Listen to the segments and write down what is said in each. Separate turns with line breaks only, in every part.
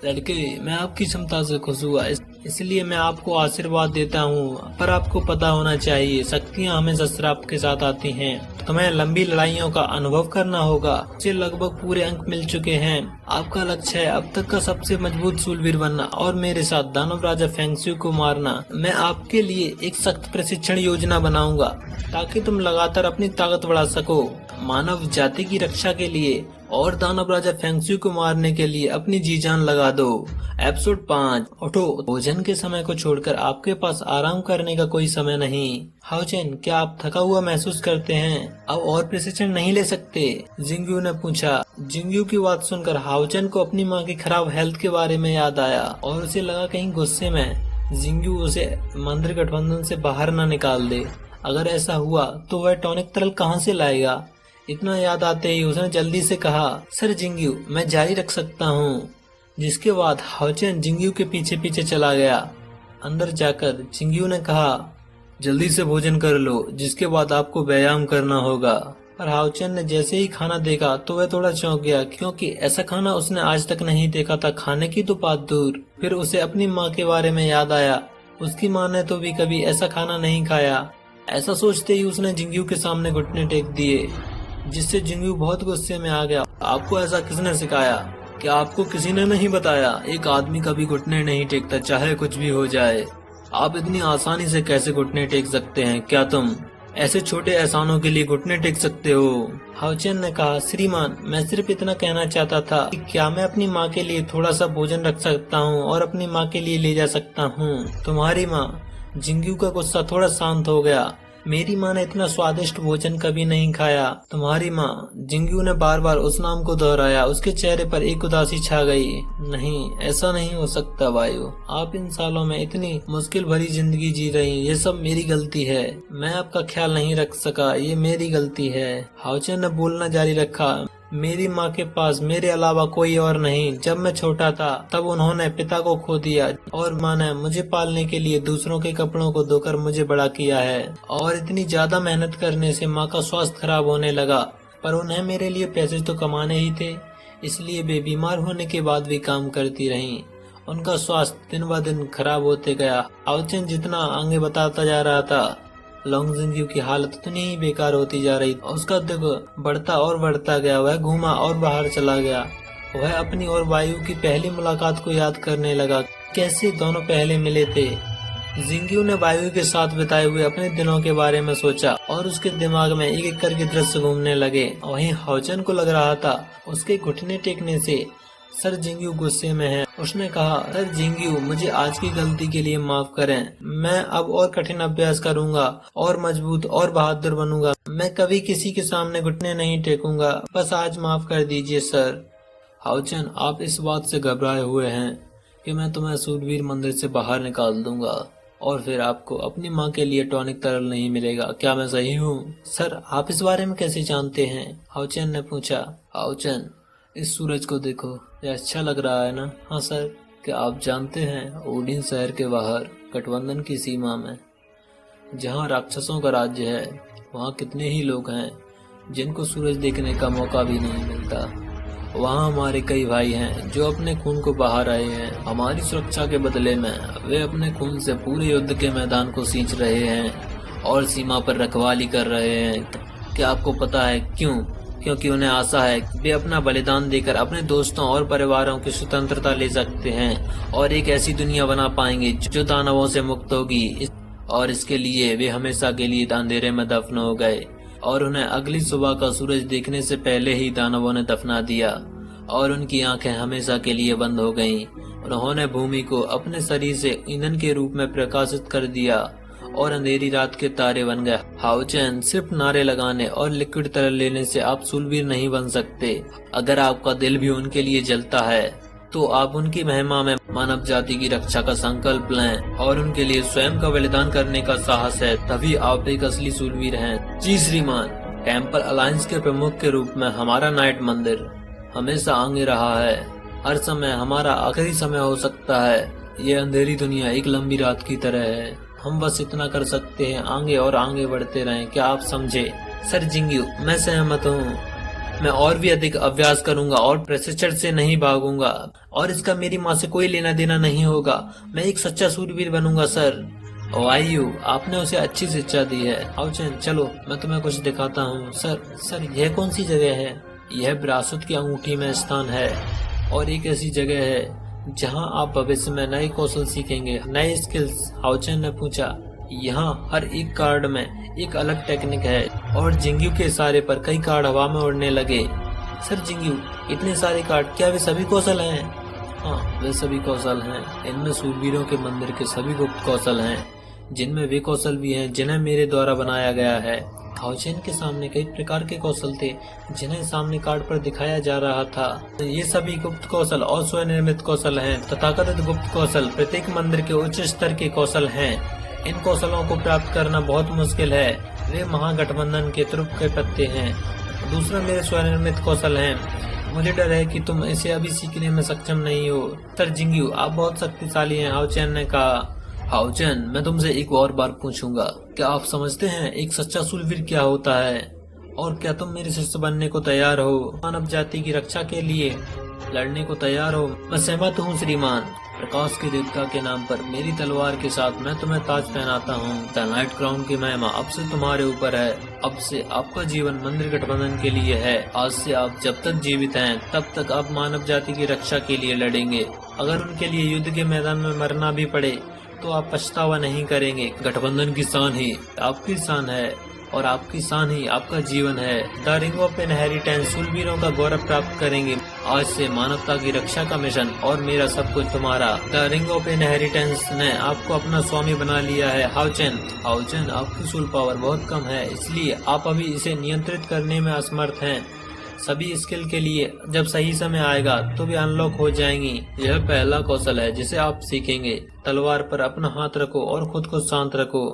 लड़के, मैं आपकी क्षमता से खुश हुआ, इसलिए मैं आपको आशीर्वाद देता हूँ। पर आपको पता होना चाहिए, शक्तियाँ हमेशा श्राप के साथ आती हैं। तुम्हें लंबी लड़ाइयों का अनुभव करना होगा। मुझे लगभग पूरे अंक मिल चुके हैं। आपका लक्ष्य है अब तक का सबसे मजबूत शूरवीर बनना और मेरे साथ दानव राजा फेंगशू को मारना। मैं आपके लिए एक सख्त प्रशिक्षण योजना बनाऊंगा ताकि तुम लगातार अपनी ताकत बढ़ा सको। मानव जाति की रक्षा के लिए और दानव राजा फेंगशू को मारने के लिए अपनी जी जान लगा दो। एपिसोड 5। उठो, भोजन के समय को छोड़कर आपके पास आराम करने का कोई समय नहीं। हाओचेन, क्या आप थका हुआ महसूस करते हैं? अब और प्रशिक्षण नहीं ले सकते? जिंगयू ने पूछा। जिंगयू की बात सुनकर हाओचेन को अपनी माँ की खराब हेल्थ के बारे में याद आया और उसे लगा कहीं गुस्से में जिंगयू उसे मंदिर गठबंधन से बाहर न निकाल दे। अगर ऐसा हुआ तो वह टॉनिक तरल कहाँ से लाएगा? इतना याद आते ही उसने जल्दी से कहा, सर जिंगयू, मैं जारी रख सकता हूँ। जिसके बाद हाओचेन जिंगयू के पीछे पीछे चला गया। अंदर जाकर जिंगयू ने कहा, जल्दी से भोजन कर लो, जिसके बाद आपको व्यायाम करना होगा। पर हाओचेन ने जैसे ही खाना देखा तो वह थोड़ा चौंक गया, क्योंकि ऐसा खाना उसने आज तक नहीं देखा था। खाने की तो बात दूर, फिर उसे अपनी माँ के बारे में याद आया। उसकी माँ ने तो भी कभी ऐसा खाना नहीं खाया। ऐसा सोचते ही उसने जिंगयू के सामने घुटने टेक दिए, जिससे जिंगयू बहुत गुस्से में आ गया। आपको ऐसा किसने सिखाया? क्या आपको किसी ने नहीं बताया? एक आदमी कभी घुटने नहीं टेकता, चाहे कुछ भी हो जाए। आप इतनी आसानी से कैसे घुटने टेक सकते हैं? क्या तुम ऐसे छोटे एहसानों के लिए घुटने टेक सकते हो? हाओचेन ने कहा, श्रीमान, मैं सिर्फ इतना कहना चाहता था कि क्या मैं अपनी माँ के लिए थोड़ा सा भोजन रख सकता हूँ और अपनी माँ के लिए ले जा सकता हूँ? तुम्हारी माँ? जिंगयू का गुस्सा थोड़ा शांत हो गया। मेरी माँ ने इतना स्वादिष्ट भोजन कभी नहीं खाया। तुम्हारी माँ? जिंगयू ने बार बार उस नाम को दोहराया। उसके चेहरे पर एक उदासी छा गई। नहीं, ऐसा नहीं हो सकता वायु। आप इन सालों में इतनी मुश्किल भरी जिंदगी जी रही, ये सब मेरी गलती है। मैं आपका ख्याल नहीं रख सका, ये मेरी गलती है। हाओचेन ने बोलना जारी रखा, मेरी माँ के पास मेरे अलावा कोई और नहीं। जब मैं छोटा था तब उन्होंने पिता को खो दिया और माँ ने मुझे पालने के लिए दूसरों के कपड़ों को धोकर मुझे बड़ा किया है। और इतनी ज्यादा मेहनत करने से माँ का स्वास्थ्य खराब होने लगा, पर उन्हें मेरे लिए पैसे तो कमाने ही थे, इसलिए वे बीमार होने के बाद भी काम करती रहीं। उनका स्वास्थ्य दिन ब दिन खराब होते गया। हाओचेन जितना आगे बताता जा रहा था, लोंग जिंगयू की हालत उतनी ही बेकार होती जा रही। उसका दुख बढ़ता और बढ़ता गया। वह घूमा और बाहर चला गया। वह अपनी और वायु की पहली मुलाकात को याद करने लगा। कैसे दोनों पहले मिले थे। जिंगयू ने वायु के साथ बिताए हुए अपने दिनों के बारे में सोचा और उसके दिमाग में एक एक करके दृश्य घूमने लगे। वहीं हाओचेन को लग रहा था उसके घुटने टेकने से सर जिंगयू गुस्से में है। उसने कहा, सर जिंगयू, मुझे आज की गलती के लिए माफ करें। मैं अब और कठिन अभ्यास करूंगा और मजबूत और बहादुर बनूंगा। मैं कभी किसी के सामने घुटने नहीं टेकूंगा। बस आज माफ कर दीजिए सर। हाओचेन, आप इस बात से घबराए हुए हैं कि मैं तुम्हें शूरवीर मंदिर से बाहर निकाल दूंगा और फिर आपको अपनी माँ के लिए टॉनिक तरल नहीं मिलेगा। क्या मैं सही हूँ? सर, आप इस बारे में कैसे जानते हैं? हाओचेन ने पूछा। हाओचेन, इस सूरज को देखो, ये अच्छा लग रहा है ना? हाँ सर। क्या आप जानते हैं, ओडिन शहर के बाहर गठबंधन की सीमा में जहाँ राक्षसों का राज्य है, वहाँ कितने ही लोग हैं जिनको सूरज देखने का मौका भी नहीं मिलता। वहाँ हमारे कई भाई हैं जो अपने खून को बहा रहे हैं। हमारी सुरक्षा के बदले में वे अपने खून से पूरे युद्ध के मैदान को सींच रहे हैं और सीमा पर रखवाली कर रहे हैं। क्या आपको पता है क्यों? क्योंकि उन्हें आशा है कि वे अपना बलिदान देकर अपने दोस्तों और परिवारों की स्वतंत्रता ले सकते हैं और एक ऐसी दुनिया बना पाएंगे जो दानवों से मुक्त होगी। और इसके लिए वे हमेशा के लिए अंधेरे में दफन हो गए और उन्हें अगली सुबह का सूरज देखने से पहले ही दानवों ने दफना दिया और उनकी आंखें हमेशा के लिए बंद हो गईं। उन्होंने भूमि को अपने शरीर से ईंधन के रूप में प्रकाशित कर दिया और अंधेरी रात के तारे बन गए। हाओचेन, सिर्फ नारे लगाने और लिक्विड तरल लेने से आप शूरवीर नहीं बन सकते। अगर आपका दिल भी उनके लिए जलता है तो आप उनकी महिमा में मानव जाति की रक्षा का संकल्प लें और उनके लिए स्वयं का बलिदान करने का साहस है, तभी आप एक असली शूरवीर हैं। जी श्रीमान। टेम्पल अलायंस के प्रमुख के रूप में हमारा नाइट मंदिर हमेशा आगे रहा है। हर समय हमारा आखिरी समय हो सकता है। ये अंधेरी दुनिया एक लंबी रात की तरह है। हम बस इतना कर सकते हैं, आगे और आगे बढ़ते रहें। क्या आप समझे? सर जिंगयू, मैं सहमत हूँ। मैं और भी अधिक अभ्यास करूंगा और प्रशिक्षण से नहीं भागूंगा और इसका मेरी माँ से कोई लेना देना नहीं होगा। मैं एक सच्चा सूरवीर बनूंगा सर। ओ आयु, आपने उसे अच्छी शिक्षा दी है। हाउचेन, चलो मैं तुम्हें कुछ दिखाता हूँ। सर यह कौन सी जगह है? यह विरासत की अंगूठी में स्थान है और एक ऐसी जगह है जहाँ आप भविष्य में नए कौशल सीखेंगे, नए स्किल्स। हाउचेन ने पूछा। यहाँ हर एक कार्ड में एक अलग टेक्निक है और जिंगयू के इशारे पर कई कार्ड हवा में उड़ने लगे। सर जिंगयू, इतने सारे कार्ड, क्या वे सभी कौशल हैं? हाँ, वे सभी कौशल हैं। इनमें सूरवीरों के मंदिर के सभी गुप्त कौशल हैं, जिनमें वे कौशल भी हैं जिन्हें मेरे द्वारा बनाया गया है। हाउचेन के सामने कई प्रकार के कौशल थे जिन्हें सामने कार्ड पर दिखाया जा रहा था। ये सभी गुप्त कौशल और स्वनिर्मित कौशल हैं। तथाकथित गुप्त कौशल प्रत्येक मंदिर के उच्च स्तर के कौशल हैं। इन कौशलों को प्राप्त करना बहुत मुश्किल है। वे महागठबंधन के तुरुप के पत्ते हैं। दूसरा मेरे स्वनिर्मित कौशल हैं। मुझे डर है कि तुम इसे अभी सीखने में सक्षम नहीं हो। सर जिंगयू, आप बहुत शक्तिशाली हैं, हाउचेन ने कहा। हाउचेन, मैं तुमसे एक और बार पूछूंगा, क्या आप समझते हैं एक सच्चा शूरवीर क्या होता है? और क्या तुम मेरे शिष्य बनने को तैयार हो? मानव जाति की रक्षा के लिए लड़ने को तैयार हो? मैं सहमत हूँ श्रीमान। प्रकाश के देवता के नाम पर मेरी तलवार के साथ मैं तुम्हें ताज पहनाता हूँ। द नाइट क्राउन की महिमा अब से तुम्हारे ऊपर है। अब से आपका जीवन मंदिर गठबंधन के लिए है। आज से आप जब तक जीवित हैं तब तक आप मानव जाति की रक्षा के लिए लड़ेंगे। अगर उनके लिए युद्ध के मैदान में मरना भी पड़े तो आप पछतावा नहीं करेंगे। गठबंधन की शान ही आपकी शान है और आपकी शान ही आपका जीवन है। द रिंग ऑफ इनहेरिटेंस शूरवीरों का गौरव प्राप्त करेंगे। आज से मानवता की रक्षा का मिशन और मेरा सब कुछ तुम्हारा। द रिंग ऑफ इनहेरिटेंस ने आपको अपना स्वामी बना लिया है। हाउचेन, आपकी सोल पावर बहुत कम है, इसलिए आप अभी इसे नियंत्रित करने में असमर्थ हैं। सभी स्किल के लिए जब सही समय आएगा तो वे अनलॉक हो जाएंगी। यह पहला कौशल है जिसे आप सीखेंगे। तलवार पर अपना हाथ रखो और खुद को शांत रखो।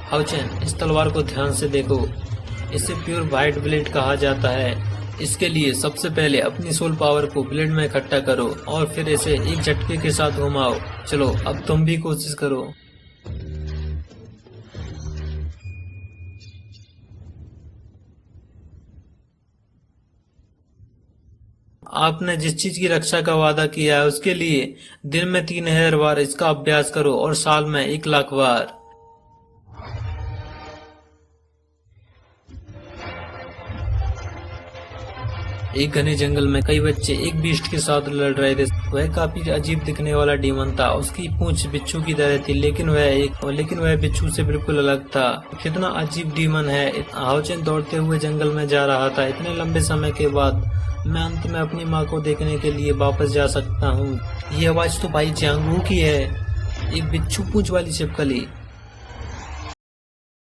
हाउचेन, इस तलवार को ध्यान से देखो। इसे प्योर व्हाइट ब्लेड कहा जाता है। इसके लिए सबसे पहले अपनी सोल पावर को ब्लेड में इकट्ठा करो और फिर इसे एक झटके के साथ घुमाओ। चलो अब तुम भी कोशिश करो। आपने जिस चीज की रक्षा का वादा किया है उसके लिए दिन में 3000 बार इसका अभ्यास करो और साल में 1,00,000 बार। एक घने जंगल में कई बच्चे एक बीस्ट के साथ लड़ रहे थे। वह काफी अजीब दिखने वाला डीमन था। उसकी पूंछ बिच्छू की तरह थी, लेकिन वह बिच्छू से बिल्कुल अलग था। कितना अजीब डीमन है। हाउचेन दौड़ते हुए जंगल में जा रहा था। इतने लंबे समय के बाद मैं अंत में अपनी माँ को देखने के लिए वापस जा सकता हूँ। ये आवाज तो भाई जियांगू की है। एक बिच्छू पूंछ वाली छिपकली।